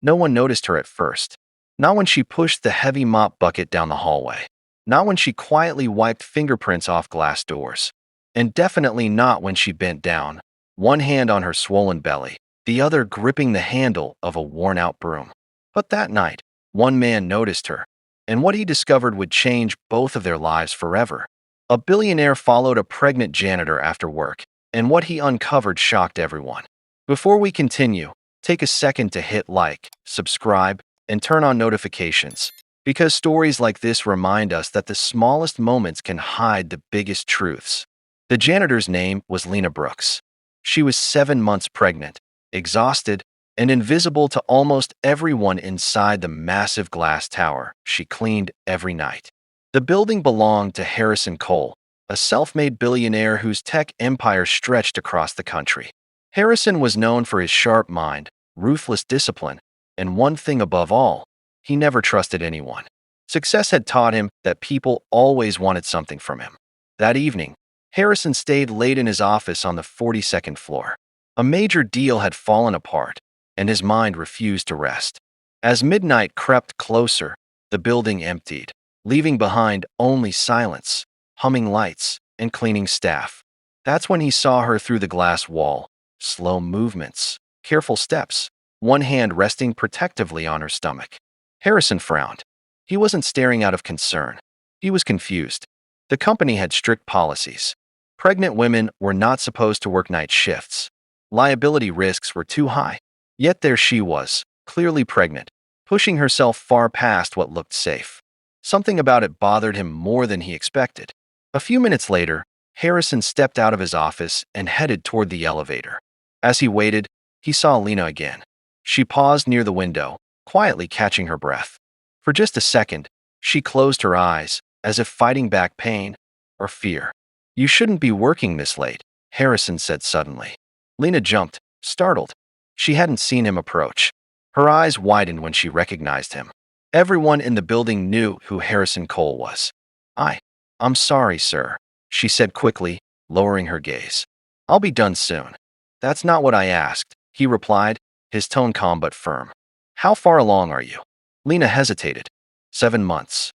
No one noticed her at first. Not when she pushed the heavy mop bucket down the hallway. Not when she quietly wiped fingerprints off glass doors. And definitely not when she bent down, one hand on her swollen belly, the other gripping the handle of a worn-out broom. But that night, one man noticed her, and what he discovered would change both of their lives forever. A billionaire followed a pregnant janitor after work, and what he uncovered shocked everyone. Before we continue, take a second to hit like, subscribe, and turn on notifications, because stories like this remind us that the smallest moments can hide the biggest truths. The janitor's name was Lena Brooks. She was 7 months pregnant, exhausted, and invisible to almost everyone inside the massive glass tower she cleaned every night. The building belonged to Harrison Cole, a self-made billionaire whose tech empire stretched across the country. Harrison was known for his sharp mind, ruthless discipline, and one thing above all, he never trusted anyone. Success had taught him that people always wanted something from him. That evening, Harrison stayed late in his office on the 42nd floor. A major deal had fallen apart, and his mind refused to rest. As midnight crept closer, the building emptied, leaving behind only silence, humming lights, and cleaning staff. That's when he saw her through the glass wall. Slow movements, careful steps, one hand resting protectively on her stomach. Harrison frowned. He wasn't staring out of concern. He was confused. The company had strict policies. Pregnant women were not supposed to work night shifts. Liability risks were too high. Yet there she was, clearly pregnant, pushing herself far past what looked safe. Something about it bothered him more than he expected. A few minutes later, Harrison stepped out of his office and headed toward the elevator. As he waited, he saw Lena again. She paused near the window, quietly catching her breath. For just a second, she closed her eyes, as if fighting back pain or fear. "You shouldn't be working this late," Harrison said suddenly. Lena jumped, startled. She hadn't seen him approach. Her eyes widened when she recognized him. Everyone in the building knew who Harrison Cole was. I'm sorry, sir," she said quickly, lowering her gaze. "I'll be done soon." "That's not what I asked," he replied, his tone calm but firm. "How far along are you?" Lena hesitated. 7 months.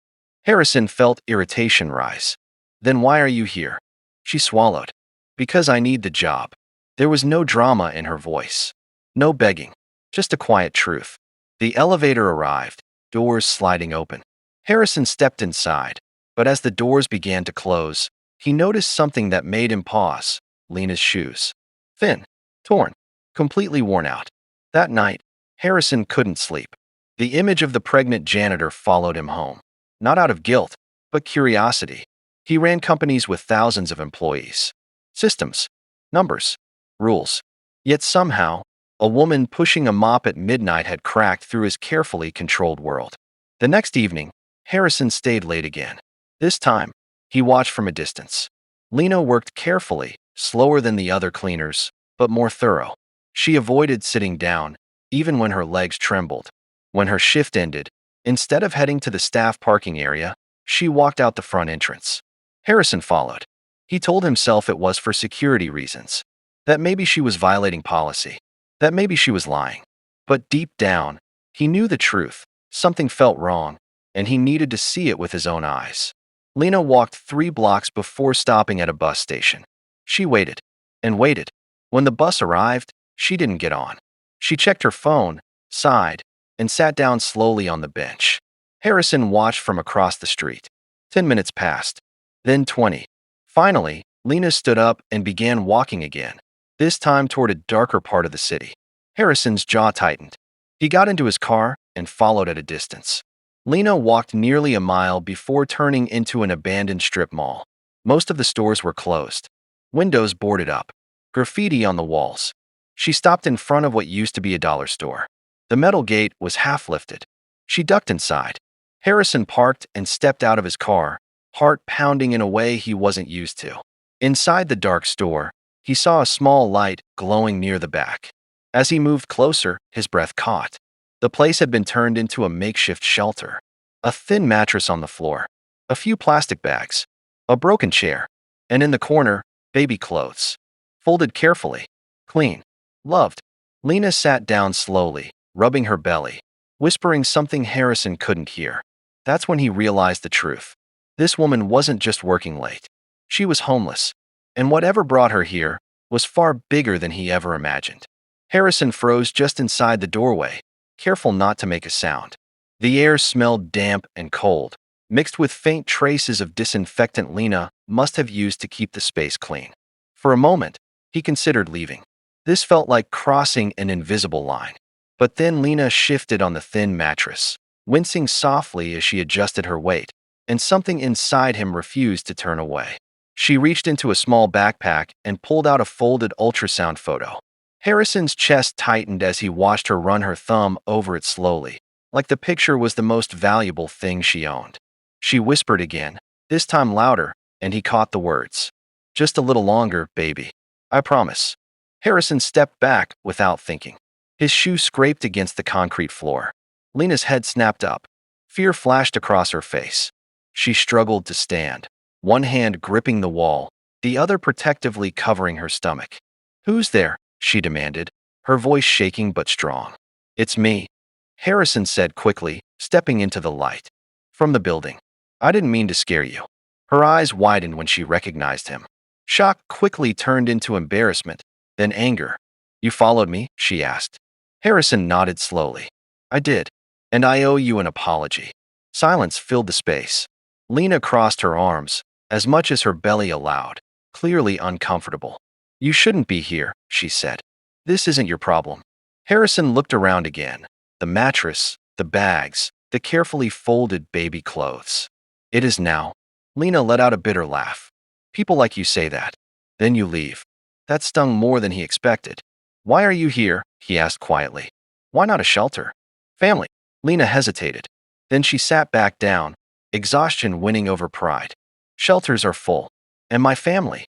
Harrison felt irritation rise. "Then why are you here?" She swallowed. "Because I need the job." There was no drama in her voice. No begging. Just a quiet truth. The elevator arrived, doors sliding open. Harrison stepped inside, but as the doors began to close, he noticed something that made him pause. Lena's shoes. Thin, torn, completely worn out. That night, Harrison couldn't sleep. The image of the pregnant janitor followed him home. Not out of guilt, but curiosity. He ran companies with thousands of employees. Systems, numbers, rules. Yet somehow, a woman pushing a mop at midnight had cracked through his carefully controlled world. The next evening, Harrison stayed late again. This time, he watched from a distance. Lena worked carefully, slower than the other cleaners, but more thorough. She avoided sitting down, even when her legs trembled. When her shift ended, instead of heading to the staff parking area, she walked out the front entrance. Harrison followed. He told himself it was for security reasons. That maybe she was violating policy. That maybe she was lying. But deep down, he knew the truth. Something felt wrong, and he needed to see it with his own eyes. Lena walked 3 blocks before stopping at a bus station. She waited and waited. When the bus arrived, she didn't get on. She checked her phone, sighed, and sat down slowly on the bench. Harrison watched from across the street. 10 minutes passed. Then 20. Finally, Lena stood up and began walking again, this time toward a darker part of the city. Harrison's jaw tightened. He got into his car and followed at a distance. Lena walked nearly a mile before turning into an abandoned strip mall. Most of the stores were closed. Windows boarded up. Graffiti on the walls. She stopped in front of what used to be a dollar store. The metal gate was half lifted. She ducked inside. Harrison parked and stepped out of his car, heart pounding in a way he wasn't used to. Inside the dark store, he saw a small light glowing near the back. As he moved closer, his breath caught. The place had been turned into a makeshift shelter. A thin mattress on the floor, a few plastic bags, a broken chair, and in the corner, baby clothes. Folded carefully, clean, loved. Lena sat down slowly, rubbing her belly, whispering something Harrison couldn't hear. That's when he realized the truth. This woman wasn't just working late. She was homeless. And whatever brought her here was far bigger than he ever imagined. Harrison froze just inside the doorway, careful not to make a sound. The air smelled damp and cold, mixed with faint traces of disinfectant Lena must have used to keep the space clean. For a moment, he considered leaving. This felt like crossing an invisible line. But then Lena shifted on the thin mattress, wincing softly as she adjusted her weight, and something inside him refused to turn away. She reached into a small backpack and pulled out a folded ultrasound photo. Harrison's chest tightened as he watched her run her thumb over it slowly, like the picture was the most valuable thing she owned. She whispered again, this time louder, and he caught the words. Just a little longer, baby. I promise. Harrison stepped back without thinking. His shoe scraped against the concrete floor. Lena's head snapped up. Fear flashed across her face. She struggled to stand, one hand gripping the wall, the other protectively covering her stomach. Who's there? She demanded, her voice shaking but strong. It's me, Harrison said quickly, stepping into the light. From the building. I didn't mean to scare you. Her eyes widened when she recognized him. Shock quickly turned into embarrassment, then anger. You followed me? She asked. Harrison nodded slowly. I did, and I owe you an apology. Silence filled the space. Lena crossed her arms, as much as her belly allowed, clearly uncomfortable. You shouldn't be here, she said. This isn't your problem. Harrison looked around again. The mattress, the bags, the carefully folded baby clothes. It is now. Lena let out a bitter laugh. People like you say that. Then you leave. That stung more than he expected. Why are you here? He asked quietly. Why not a shelter? Family. Lena hesitated. Then she sat back down, exhaustion winning over pride. Shelters are full. And my family.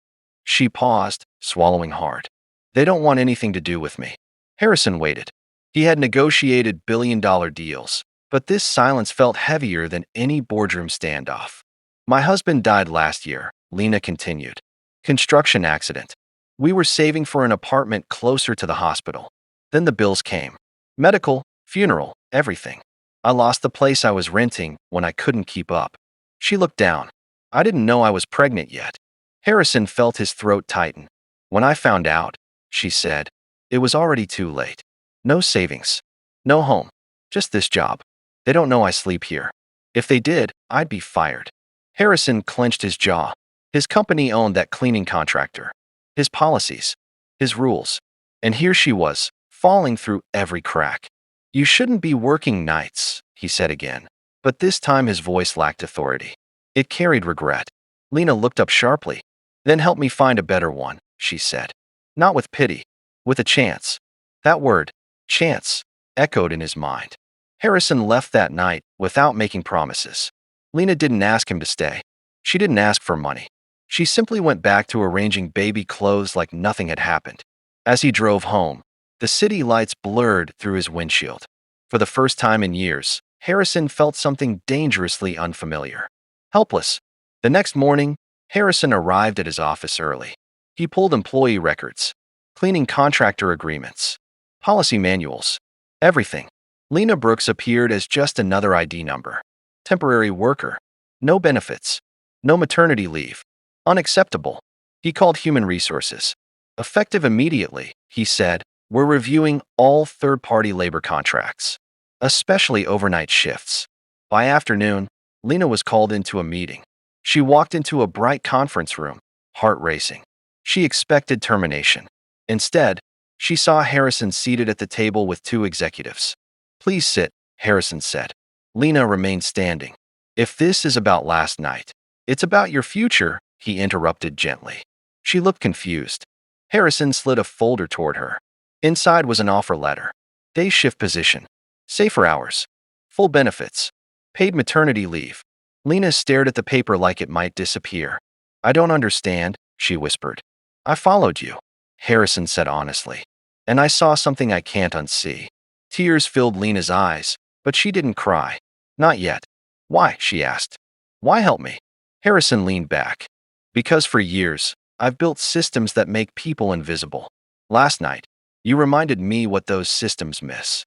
She paused, swallowing hard. They don't want anything to do with me. Harrison waited. He had negotiated billion-dollar deals, but this silence felt heavier than any boardroom standoff. My husband died last year, Lena continued. Construction accident. We were saving for an apartment closer to the hospital. Then the bills came. Medical, funeral, everything. I lost the place I was renting when I couldn't keep up. She looked down. I didn't know I was pregnant yet. Harrison felt his throat tighten. When I found out, she said, it was already too late. No savings. No home. Just this job. They don't know I sleep here. If they did, I'd be fired. Harrison clenched his jaw. His company owned that cleaning contractor. His policies. His rules. And here she was, falling through every crack. You shouldn't be working nights, he said again. But this time his voice lacked authority. It carried regret. Lena looked up sharply. Then help me find a better one, she said. Not with pity. With a chance. That word, chance, echoed in his mind. Harrison left that night without making promises. Lena didn't ask him to stay. She didn't ask for money. She simply went back to arranging baby clothes like nothing had happened. As he drove home, the city lights blurred through his windshield. For the first time in years, Harrison felt something dangerously unfamiliar. Helpless. The next morning, Harrison arrived at his office early. He pulled employee records, cleaning contractor agreements, policy manuals, everything. Lena Brooks appeared as just another ID number. Temporary worker. No benefits. No maternity leave. Unacceptable. He called human resources. Effective immediately, he said, we're reviewing all third-party labor contracts, especially overnight shifts. By afternoon, Lena was called into a meeting. She walked into a bright conference room, heart racing. She expected termination. Instead, she saw Harrison seated at the table with two executives. Please sit, Harrison said. Lena remained standing. If this is about last night, it's about your future, he interrupted gently. She looked confused. Harrison slid a folder toward her. Inside was an offer letter. Day shift position. Safer hours. Full benefits. Paid maternity leave. Lena stared at the paper like it might disappear. I don't understand, she whispered. I followed you, Harrison said honestly. And I saw something I can't unsee. Tears filled Lena's eyes, but she didn't cry. Not yet. Why? She asked. Why help me? Harrison leaned back. Because for years, I've built systems that make people invisible. Last night, you reminded me what those systems miss.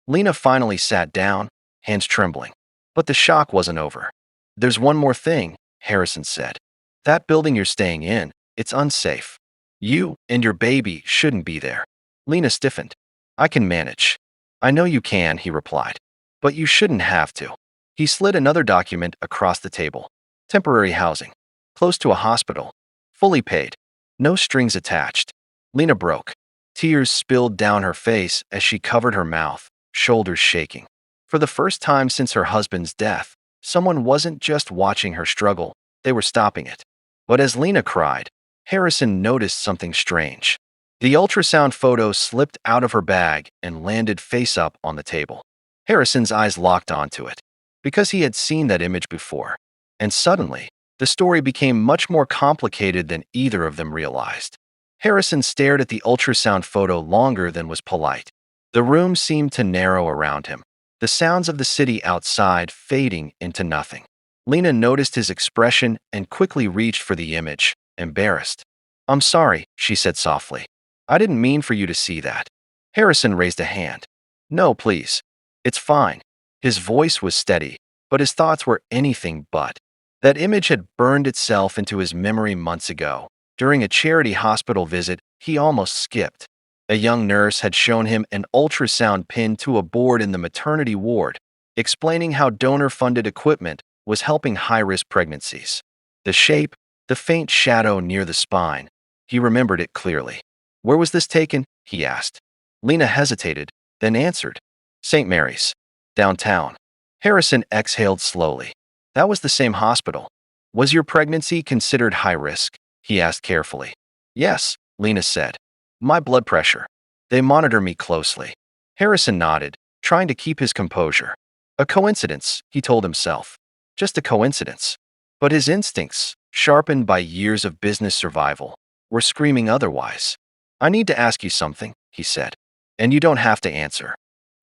Lena finally sat down, hands trembling. But the shock wasn't over. There's one more thing, Harrison said. That building you're staying in, it's unsafe. You and your baby shouldn't be there. Lena stiffened. I can manage. I know you can, he replied. But you shouldn't have to. He slid another document across the table. Temporary housing. Close to a hospital. Fully paid. No strings attached. Lena broke. Tears spilled down her face as she covered her mouth, shoulders shaking. For the first time since her husband's death, someone wasn't just watching her struggle, they were stopping it. But as Lena cried, Harrison noticed something strange. The ultrasound photo slipped out of her bag and landed face up on the table. Harrison's eyes locked onto it, because he had seen that image before. And suddenly, the story became much more complicated than either of them realized. Harrison stared at the ultrasound photo longer than was polite. The room seemed to narrow around him, the sounds of the city outside fading into nothing. Lena noticed his expression and quickly reached for the image, embarrassed. I'm sorry, she said softly. I didn't mean for you to see that. Harrison raised a hand. No, please. It's fine. His voice was steady, but his thoughts were anything but. That image had burned itself into his memory months ago. During a charity hospital visit, he almost skipped. A young nurse had shown him an ultrasound pinned to a board in the maternity ward, explaining how donor-funded equipment was helping high-risk pregnancies. The shape, the faint shadow near the spine, he remembered it clearly. Where was this taken? He asked. Lena hesitated, then answered. St. Mary's. Downtown. Harrison exhaled slowly. That was the same hospital. Was your pregnancy considered high risk? He asked carefully. Yes, Lena said. My blood pressure. They monitor me closely. Harrison nodded, trying to keep his composure. A coincidence, he told himself. Just a coincidence. But his instincts, sharpened by years of business survival, were screaming otherwise. I need to ask you something, he said. And you don't have to answer.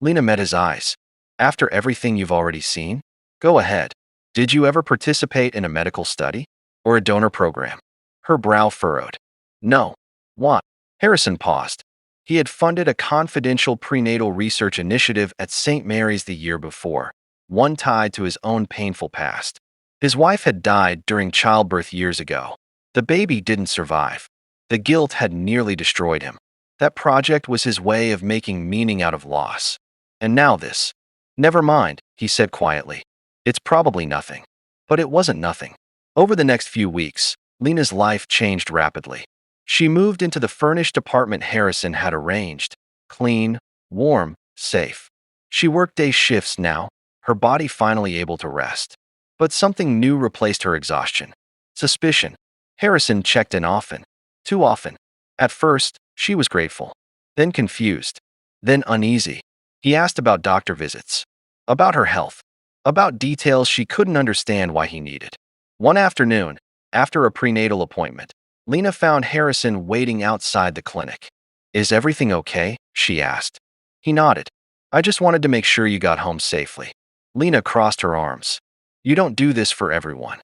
Lena met his eyes. After everything you've already seen? Go ahead. Did you ever participate in a medical study? Or a donor program? Her brow furrowed. No. What? Harrison paused. He had funded a confidential prenatal research initiative at St. Mary's the year before, one tied to his own painful past. His wife had died during childbirth years ago. The baby didn't survive. The guilt had nearly destroyed him. That project was his way of making meaning out of loss. And now this. Never mind, he said quietly. It's probably nothing. But it wasn't nothing. Over the next few weeks, Lena's life changed rapidly. She moved into the furnished apartment Harrison had arranged. Clean, warm, safe. She worked day shifts now, her body finally able to rest. But something new replaced her exhaustion. Suspicion. Harrison checked in often. Too often. At first, she was grateful. Then confused. Then uneasy. He asked about doctor visits. About her health. About details she couldn't understand why he needed. One afternoon, after a prenatal appointment, Lena found Harrison waiting outside the clinic. Is everything okay? She asked. He nodded. I just wanted to make sure you got home safely. Lena crossed her arms. You don't do this for everyone.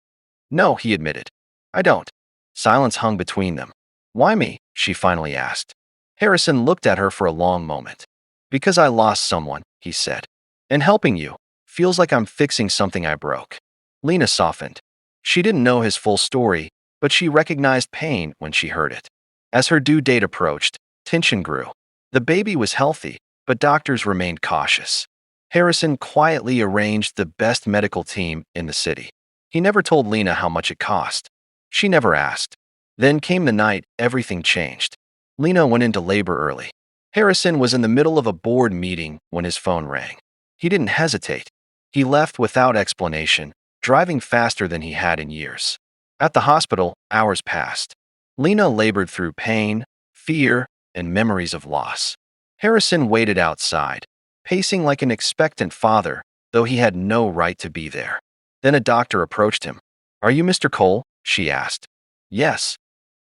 No, he admitted. I don't. Silence hung between them. Why me? She finally asked. Harrison looked at her for a long moment. Because I lost someone, he said. And helping you feels like I'm fixing something I broke. Lena softened. She didn't know his full story, but she recognized pain when she heard it. As her due date approached, tension grew. The baby was healthy, but doctors remained cautious. Harrison quietly arranged the best medical team in the city. He never told Lena how much it cost. She never asked. Then came the night everything changed. Lena went into labor early. Harrison was in the middle of a board meeting when his phone rang. He didn't hesitate. He left without explanation, driving faster than he had in years. At the hospital, hours passed. Lena labored through pain, fear, and memories of loss. Harrison waited outside, pacing like an expectant father, though he had no right to be there. Then a doctor approached him. Are you Mr. Cole? She asked. Yes.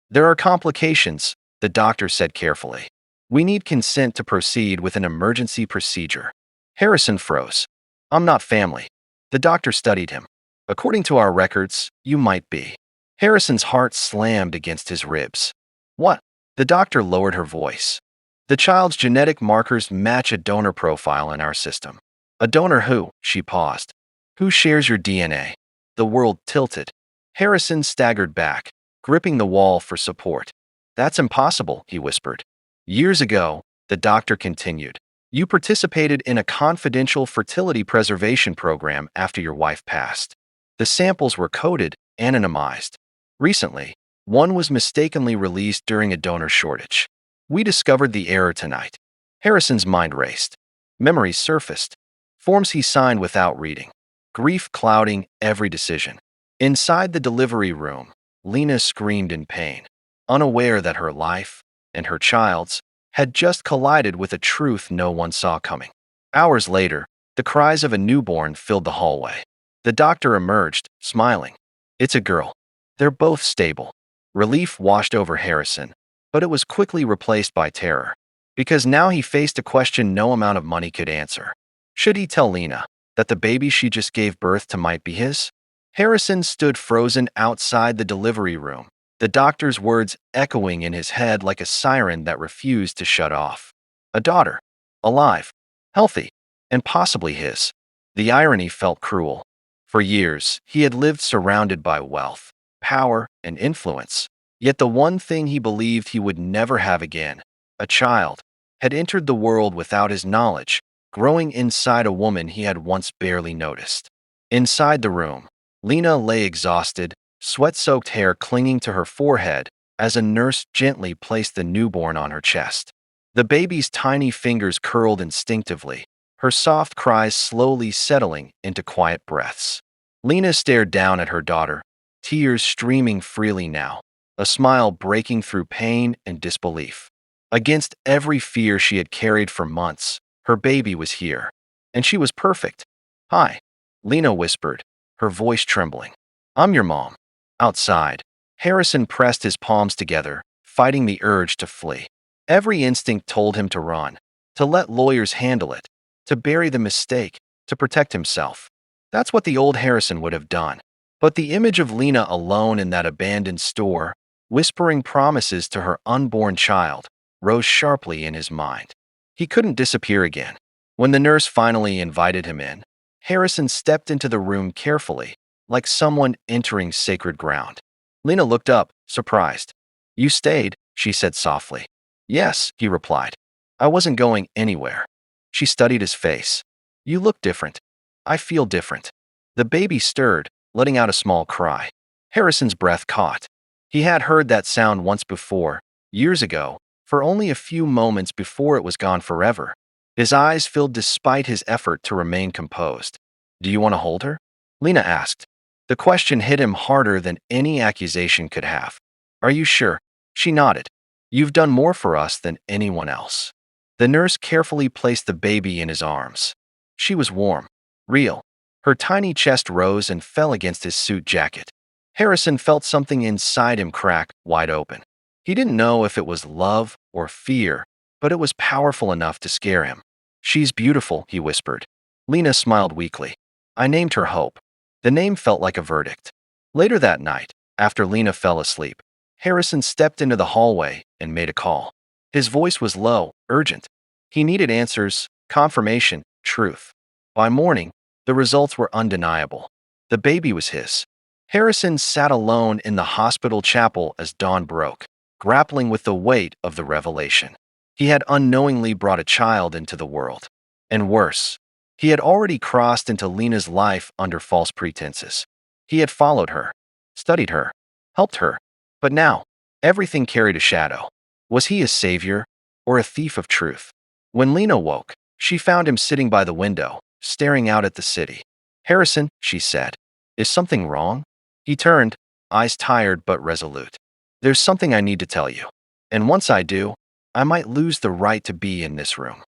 There are complications, the doctor said carefully. We need consent to proceed with an emergency procedure. Harrison froze. I'm not family. The doctor studied him. According to our records, you might be. Harrison's heart slammed against his ribs. What? The doctor lowered her voice. The child's genetic markers match a donor profile in our system. A donor who? She paused. Who shares your DNA? The world tilted. Harrison staggered back, gripping the wall for support. That's impossible, he whispered. Years ago, the doctor continued, you participated in a confidential fertility preservation program after your wife passed. The samples were coded, anonymized. Recently, one was mistakenly released during a donor shortage. We discovered the error tonight. Harrison's mind raced. Memories surfaced. Forms he signed without reading. Grief clouding every decision. Inside the delivery room, Lena screamed in pain, unaware that her life, and her child's, had just collided with a truth no one saw coming. Hours later, the cries of a newborn filled the hallway. The doctor emerged, smiling. It's a girl. They're both stable. Relief washed over Harrison, but it was quickly replaced by terror, because now he faced a question no amount of money could answer. Should he tell Lena that the baby she just gave birth to might be his? Harrison stood frozen outside the delivery room, the doctor's words echoing in his head like a siren that refused to shut off. A daughter. Alive. Healthy. And possibly his. The irony felt cruel. For years, he had lived surrounded by wealth, power, and influence. Yet the one thing he believed he would never have again, a child, had entered the world without his knowledge, growing inside a woman he had once barely noticed. Inside the room, Lena lay exhausted, sweat-soaked hair clinging to her forehead as a nurse gently placed the newborn on her chest. The baby's tiny fingers curled instinctively, her soft cries slowly settling into quiet breaths. Lena stared down at her daughter, tears streaming freely now, a smile breaking through pain and disbelief. Against every fear she had carried for months, her baby was here, and she was perfect. Hi, Lena whispered, her voice trembling. I'm your mom. Outside, Harrison pressed his palms together, fighting the urge to flee. Every instinct told him to run, to let lawyers handle it, to bury the mistake, to protect himself. That's what the old Harrison would have done. But the image of Lena alone in that abandoned store, whispering promises to her unborn child, rose sharply in his mind. He couldn't disappear again. When the nurse finally invited him in, Harrison stepped into the room carefully, like someone entering sacred ground. Lena looked up, surprised. You stayed, she said softly. Yes, he replied. I wasn't going anywhere. She studied his face. You look different. I feel different. The baby stirred, letting out a small cry. Harrison's breath caught. He had heard that sound once before, years ago, for only a few moments before it was gone forever. His eyes filled despite his effort to remain composed. Do you want to hold her? Lena asked. The question hit him harder than any accusation could have. Are you sure? She nodded. You've done more for us than anyone else. The nurse carefully placed the baby in his arms. She was warm, real. Her tiny chest rose and fell against his suit jacket. Harrison felt something inside him crack wide open. He didn't know if it was love or fear, but it was powerful enough to scare him. She's beautiful, he whispered. Lena smiled weakly. I named her Hope. The name felt like a verdict. Later that night, after Lena fell asleep, Harrison stepped into the hallway and made a call. His voice was low, urgent. He needed answers, confirmation, truth. By morning, the results were undeniable. The baby was his. Harrison sat alone in the hospital chapel as dawn broke, grappling with the weight of the revelation. He had unknowingly brought a child into the world. And worse, he had already crossed into Lena's life under false pretenses. He had followed her, studied her, helped her. But now, everything carried a shadow. Was he a savior or a thief of truth? When Lena woke, she found him sitting by the window, staring out at the city. Harrison, she said, is something wrong? He turned, eyes tired but resolute. There's something I need to tell you. And once I do, I might lose the right to be in this room.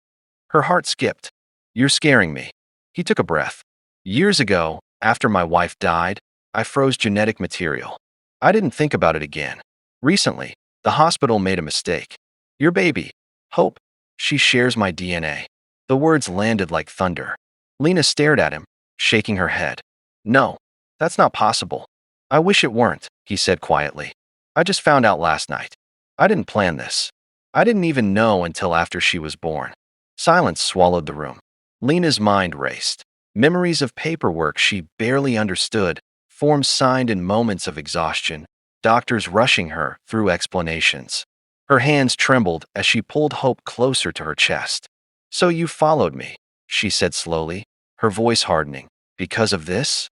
Her heart skipped. You're scaring me. He took a breath. Years ago, after my wife died, I froze genetic material. I didn't think about it again. Recently, the hospital made a mistake. Your baby, Hope, she shares my DNA. The words landed like thunder. Lena stared at him, shaking her head. No, that's not possible. I wish it weren't, he said quietly. I just found out last night. I didn't plan this. I didn't even know until after she was born. Silence swallowed the room. Lena's mind raced. Memories of paperwork she barely understood, forms signed in moments of exhaustion, doctors rushing her through explanations. Her hands trembled as she pulled Hope closer to her chest. "So you followed me," she said slowly, her voice hardening. "Because of this?"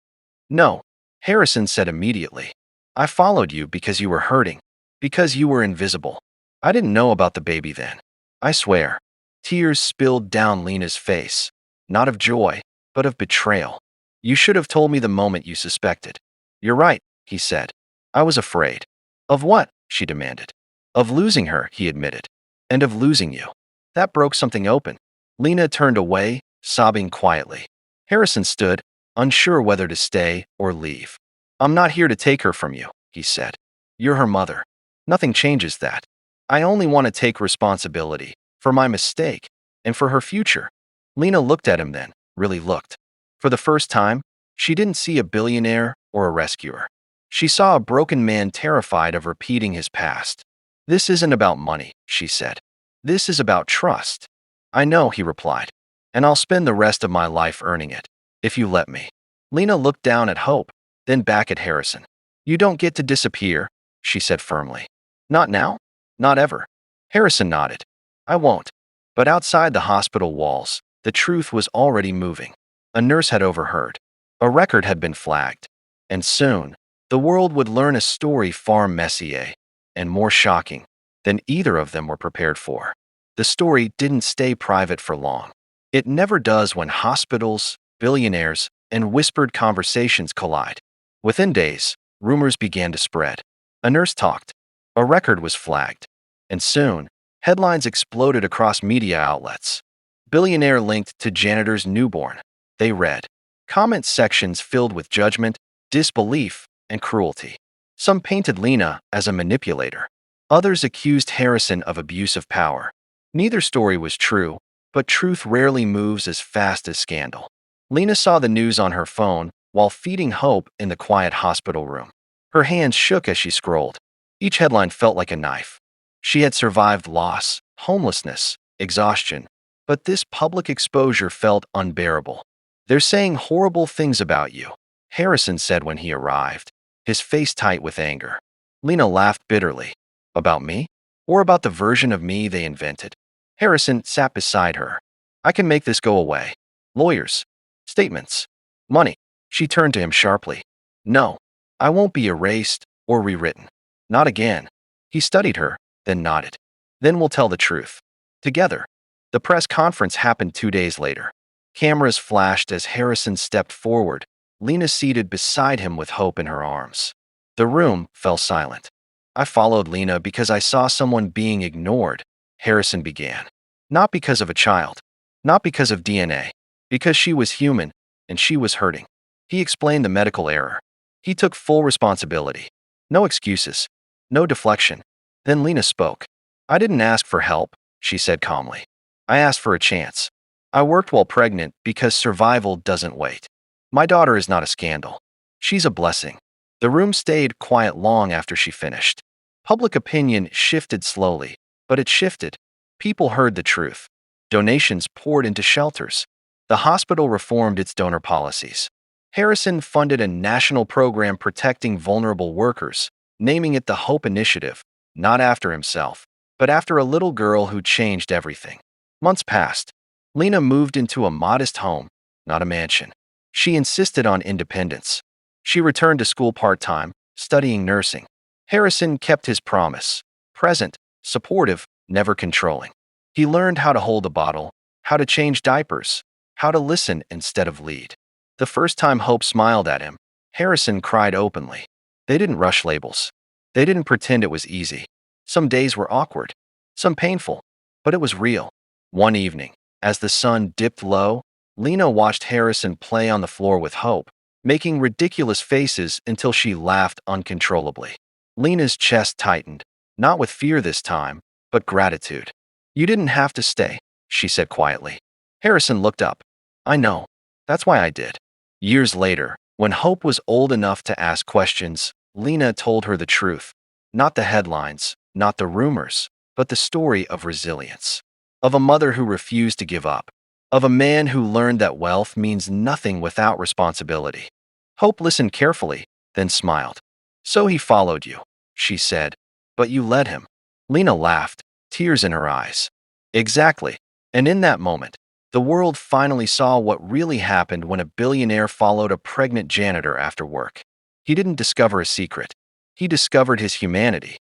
"No," Harrison said immediately. "I followed you because you were hurting, because you were invisible. I didn't know about the baby then. I swear." Tears spilled down Lena's face, not of joy, but of betrayal. "You should have told me the moment you suspected." "You're right," he said. "I was afraid." "Of what?" she demanded. "Of losing her," he admitted. "And of losing you." That broke something open. Lena turned away, sobbing quietly. Harrison stood, unsure whether to stay or leave. "I'm not here to take her from you," he said. "You're her mother. Nothing changes that. I only want to take responsibility for my mistake and for her future." Lena looked at him then, really looked. For the first time, she didn't see a billionaire or a rescuer. She saw a broken man terrified of repeating his past. "This isn't about money," she said. "This is about trust." "I know," he replied, "and I'll spend the rest of my life earning it, if you let me." Lena looked down at Hope, then back at Harrison. "You don't get to disappear," she said firmly. "Not now? Not ever." Harrison nodded. "I won't." But outside the hospital walls, the truth was already moving. A nurse had overheard. A record had been flagged. And soon, the world would learn a story far messier and more shocking than either of them were prepared for. The story didn't stay private for long. It never does when hospitals, billionaires, and whispered conversations collide. Within days, rumors began to spread. A nurse talked. A record was flagged. And soon, headlines exploded across media outlets. "Billionaire linked to janitor's newborn," they read. Comment sections filled with judgment, disbelief, and cruelty. Some painted Lena as a manipulator. Others accused Harrison of abuse of power. Neither story was true, but truth rarely moves as fast as scandal. Lena saw the news on her phone while feeding Hope in the quiet hospital room. Her hands shook as she scrolled. Each headline felt like a knife. She had survived loss, homelessness, exhaustion, but this public exposure felt unbearable. "They're saying horrible things about you," Harrison said when he arrived, his face tight with anger. Lena laughed bitterly. "About me? Or about the version of me they invented?" Harrison sat beside her. "I can make this go away. Lawyers. Statements. Money." She turned to him sharply. "No, I won't be erased or rewritten. Not again." He studied her, then nodded. "Then we'll tell the truth. Together." The press conference happened 2 days later. Cameras flashed as Harrison stepped forward, Lena seated beside him with Hope in her arms. The room fell silent. "I followed Lena because I saw someone being ignored," Harrison began. "Not because of a child. Not because of DNA. Because she was human, and she was hurting." He explained the medical error. He took full responsibility. No excuses. No deflection. Then Lena spoke. "I didn't ask for help," she said calmly. "I asked for a chance. I worked while pregnant because survival doesn't wait. My daughter is not a scandal. She's a blessing." The room stayed quiet long after she finished. Public opinion shifted slowly, but it shifted. People heard the truth. Donations poured into shelters. The hospital reformed its donor policies. Harrison funded a national program protecting vulnerable workers, naming it the Hope Initiative, not after himself, but after a little girl who changed everything. Months passed. Lena moved into a modest home, not a mansion. She insisted on independence. She returned to school part-time, studying nursing. Harrison kept his promise. Present, supportive, never controlling. He learned how to hold a bottle, how to change diapers, how to listen instead of lead. The first time Hope smiled at him, Harrison cried openly. They didn't rush labels. They didn't pretend it was easy. Some days were awkward, some painful, but it was real. One evening, as the sun dipped low, Lena watched Harrison play on the floor with Hope, making ridiculous faces until she laughed uncontrollably. Lena's chest tightened, not with fear this time, but gratitude. "You didn't have to stay," she said quietly. Harrison looked up. "I know. That's why I did." Years later, when Hope was old enough to ask questions, Lena told her the truth. Not the headlines, not the rumors, but the story of resilience, of a mother who refused to give up, of a man who learned that wealth means nothing without responsibility. Hope listened carefully, then smiled. So he followed you, she said. But you led him. Lena laughed, tears in her eyes. Exactly. And in that moment, the world finally saw what really happened when a billionaire followed a pregnant janitor after work. He didn't discover a secret. He discovered his humanity.